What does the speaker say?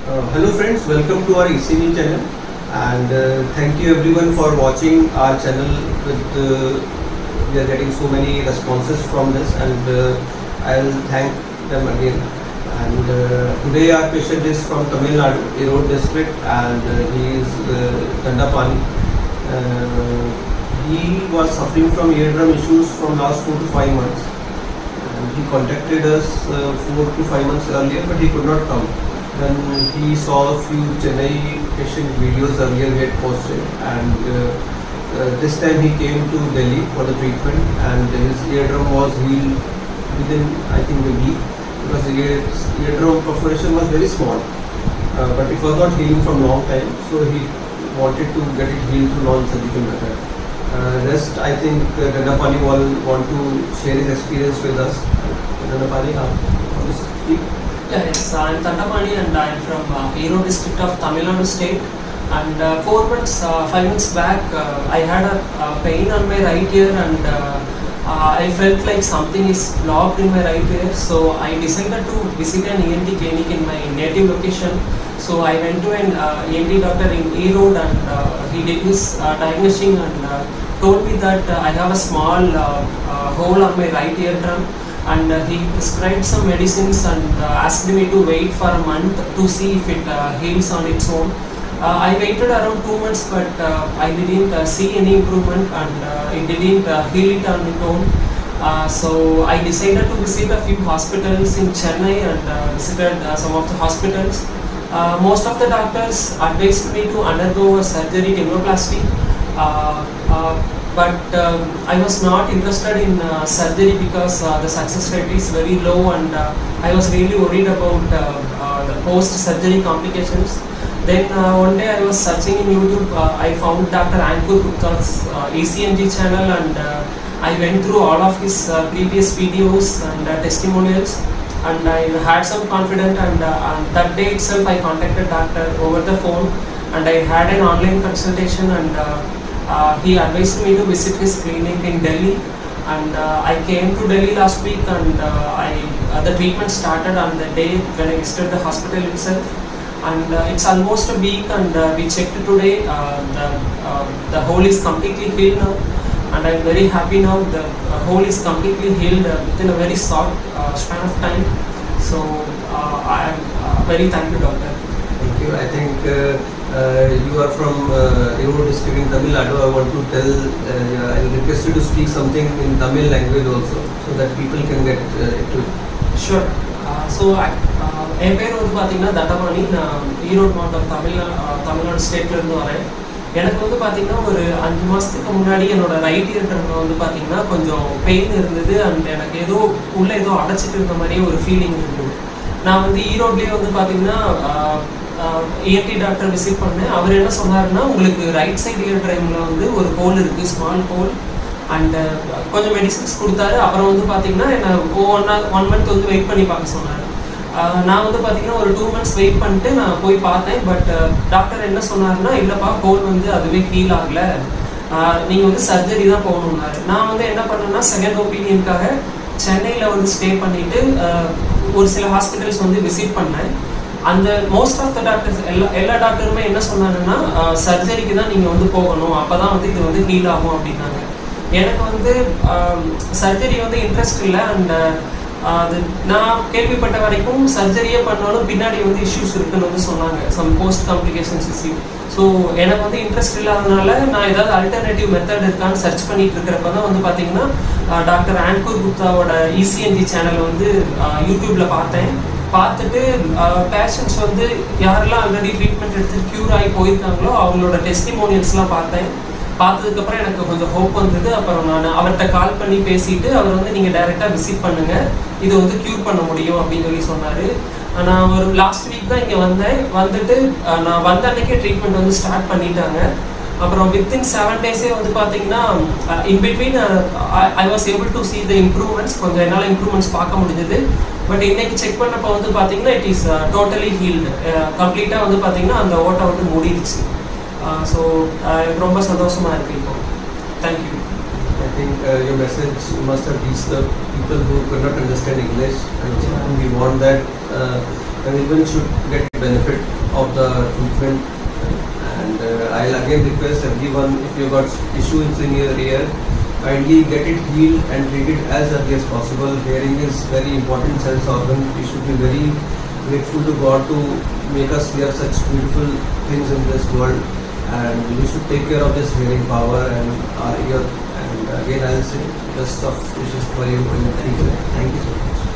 Hello friends, welcome to our ECV channel and thank you everyone for watching our channel. We are getting so many responses from this and I'll thank them again. And today our patient is from Tamil Nadu, Erode district, and he is Dandapani. He was suffering from eardrum issues from last 4 to 5 months. And he contacted us 4 to 5 months earlier, but he could not come. Then he saw a few Chennai patient videos earlier we had posted, and this time he came to Delhi for the treatment, and his eardrum was healed within I think a week, because his eardrum perforation was very small, but it was not healing from long time, so he wanted to get it healed through non-surgical method. Rest I think Dandapani will want to share his experience with us. Dandapani, want to speak? Yes, I'm Dandapani and I'm from Erode district of Tamil Nadu state. And 5 months back, I had a pain on my right ear, and I felt like something is blocked in my right ear. So I decided to visit an ENT clinic in my native location. So I went to an ENT doctor in Erode, and he did his diagnosing and told me that I have a small hole on my right eardrum. And he prescribed some medicines and asked me to wait for a month to see if it heals on its own. I waited around 2 months, but I didn't see any improvement, and it didn't heal it on its own. So I decided to visit a few hospitals in Chennai and visited some of the hospitals. Most of the doctors advised me to undergo a surgery, timoplasty. But I was not interested in surgery because the success rate is very low, and I was really worried about the post-surgery complications. Then one day I was searching in YouTube, I found Dr. Ankur Gupta's ECNG channel, and I went through all of his previous videos and testimonials, and I had some confidence, and that day itself I contacted doctor over the phone, and I had an online consultation, and he advised me to visit his clinic in Delhi, and I came to Delhi last week, and the treatment started on the day when I visited the hospital itself, and it's almost a week, and we checked today, the hole is completely healed now, and I'm very happy now. The hole is completely healed within a very short span of time. So I am very thankful, doctor. Thank you. I think you are from Erode district in Tamil Nadu. I want to tell, I will request you to speak something in Tamil language also, so that people can get into it. Sure. So என் பேர் வந்து பார்த்தீங்கன்னா தண்டபாணி. நான் ஈரோடு மாவட்டம் தமிழ்நாடு ஸ்டேட்லேருந்து வரேன். எனக்கு வந்து பார்த்தீங்கன்னா ஒரு 5 மாதத்துக்கு முன்னாடி என்னோட ரைட் இயர்ல வந்து பார்த்தீங்கன்னா கொஞ்சம் பெயின் இருந்தது, அண்ட் எனக்கு ஏதோ உள்ளே ஏதோ அடைச்சிட்டு இருந்த மாதிரியே ஒரு ஃபீலிங் இருந்தது. நான் வந்து ஈரோட்லேயே வந்து பார்த்தீங்கன்னா ENT டாக்டர் விசிட் பண்ணேன். அவர் என்ன சொன்னாருன்னா, உங்களுக்கு ரைட் சைடு இயர் ட்ரைமில் வந்து ஒரு ஹோல் இருக்குது, ஸ்மால் ஹோல், அண்ட் கொஞ்சம் மெடிசின்ஸ் கொடுத்தாரு. அப்புறம் வந்து பார்த்தீங்கன்னா என்னை 1 மந்த் வந்து வெயிட் பண்ணி பார்க்க சொன்னார். நான் வந்து பார்த்தீங்கன்னா ஒரு 2 மந்த்ஸ் வெயிட் பண்ணிட்டு நான் போய் பார்த்தேன். பட் டாக்டர் என்ன சொன்னார்னா, இல்லைப்பா ஹோல் வந்து அதுவே ஹீல் ஆகலை, நீங்கள் வந்து சர்ஜரி தான் போகணுன்னாரு. நான் வந்து என்ன பண்ணேன்னா, செகண்ட் ஒப்பீனியனுக்காக சென்னையில் வந்து ஸ்டே பண்ணிவிட்டு ஒரு சில ஹாஸ்பிட்டல்ஸ் வந்து விசிட் பண்ணேன். அந்த மோஸ்ட் ஆஃப் த டாக்டர்ஸ் எல்லா டாக்டருமே என்ன சொன்னாங்கன்னா, சர்ஜரிக்கு தான் நீங்கள் வந்து போகணும், அப்போ தான் வந்து இது வந்து ஹீல் ஆகும் அப்படின்னாங்க. எனக்கு வந்து சர்ஜரி வந்து இன்ட்ரெஸ்ட் இல்லை, அண்ட் அது நான் கேள்விப்பட்ட வரைக்கும் சர்ஜரியே பண்ணாலும் பின்னாடி வந்து இஷ்யூஸ் இருக்குன்னு வந்து சொன்னாங்க, some post complications issue. So எனக்கு வந்து இன்ட்ரெஸ்ட் இல்லாதனால நான் ஏதாவது அல்டர்னேட்டிவ் மெத்தட் இருக்கான்னு சர்ச் பண்ணிட்டு இருக்கிறப்ப தான் வந்து பார்த்தீங்கன்னா டாக்டர் ஆன்கூர் குப்தாவோட ECNG சேனலை வந்து யூடியூப்பில் பார்த்துட்டு பேஷண்ட்ஸ் வந்து யாரெல்லாம் ஆல்ரெடி ட்ரீட்மெண்ட் எடுத்து க்யூர் ஆகி போயிருக்காங்களோ அவங்களோட டெஸ்டிமோனியல்ஸ்லாம் பார்த்ததுக்கப்புறம் எனக்கு கொஞ்சம் ஹோப் வந்தது. அப்புறம் நான் அவர்கிட்ட கால் பண்ணி பேசிட்டு, அவர் வந்து நீங்கள் டைரெக்டாக விசிட் பண்ணுங்கள், இது வந்து க்யூர் பண்ண முடியும் அப்படின்னு சொல்லி சொன்னார். நான் ஒரு லாஸ்ட் வீக் தான் இங்கே வந்துட்டு நான் வந்த அன்றைக்கே ட்ரீட்மெண்ட் வந்து ஸ்டார்ட் பண்ணிட்டாங்க. அப்புறம் வித்தின் 7 டேஸே வந்து பார்த்தீங்கன்னா in between I was able to see the improvements, கொஞ்சம் என்னால் இம்ப்ரூவ்மெண்ட்ஸ் பார்க்க முடிஞ்சது. பட் இன்னைக்கு செக் பண்ணப்போ வந்து பார்த்தீங்கன்னா இட் இஸ் டோட்டலி ஹீல்டு, கம்ப்ளீட்டாக வந்து பார்த்தீங்கன்னா அந்த ஓட்டை வந்து மூடிடுச்சு. ஸோ எனக்கு ரொம்ப சந்தோஷமாக இருக்குது இப்போ. Thank you. I think your message must have reached the people who could not understand English, and we want that everyone should get benefit of the treatment. And I'll again request everyone, if you got issues in your ear, kindly get it healed and treat it as early as possible. Hearing is very important sense organ. We should be very grateful to God to make us hear such beautiful things in this world, and we should take care of this hearing power and our ear. And again, I'll say best of wishes for you in the future. Thank you so much.